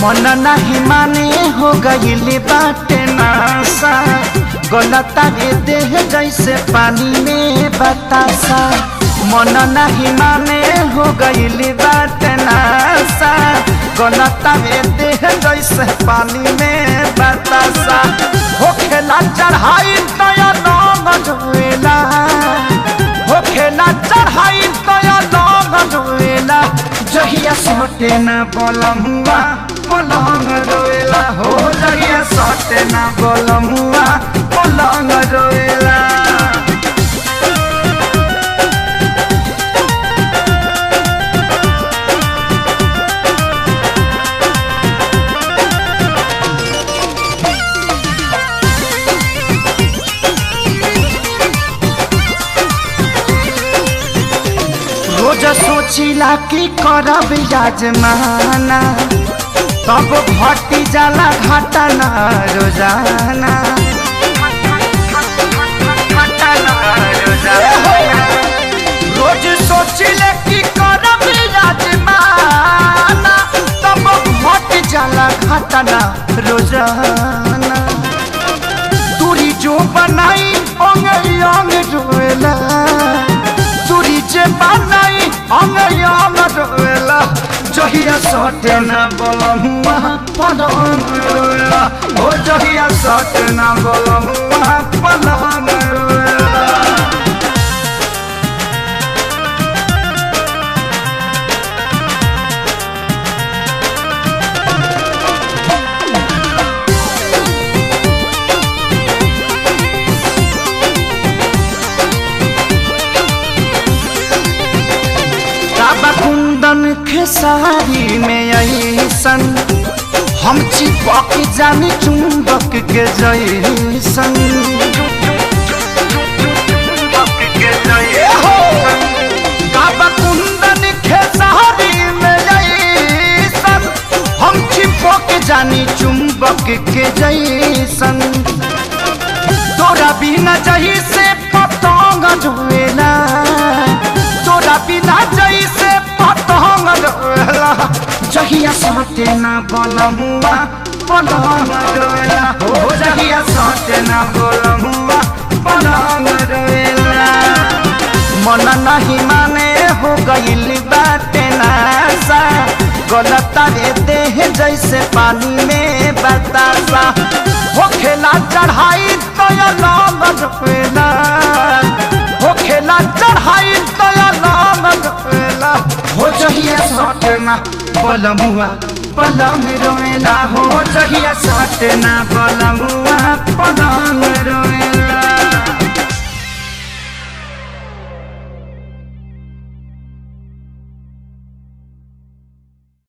मन नहीं माने हो गईले बाटे नासा गलता रे देह जैसे पानी में बतासा। मन नहीं माने हो गईले बाटे नासा गलता रे देह जैसे पानी में बतासा। हो खेला चढ़ाई तया नाम जोएला हो खेला चढ़ाई तया नाम जोएला जहिया सोटे न बोलमुआ पलंग रोएला हो जहिया सोटे न बोलमुआ पलंग रोएला। रोज सोचिला कि करब याजमाना तब घटी जाला घटना रोजाना। रोज सोचिले कि करब याजमाना तब घटी जाला घटना रोजाना। दूरी जो बनाई अंग अंग रोएला दूरी जे बनाई अंग अंग रोएला जहिया सोटे न बोलमुआ पलंग रोएला हो जहिया सोटे न बोलमुआ पलंग रोएला। कुंदन खेसारी में ऐसन हम चिपक जानी चुंबक के जैसन। कुंदन खेसारी में ऐसन हम चिपक जानी चुंबक के जैसन। तोरा बिना जही से पतंग जोएला तोरा बिना जही से पतंग रोएला जहिया सोटे न बोलमुआ पलंग रोएला हो जहिया सोटे न बोलमुआ पलंग रोएला। मन नहीं माने हो गईली बाटे नासा गलता रे देह जैसे पानी में बतासा। हो खेला चढ़ाई तया नाम रोएला हो खेला चढ़ाई तया नाम रोएला हो जहिया सोटे न बोलमुआ पलंग रोएला हो जहिया सोटे न बोलमुआ पलंग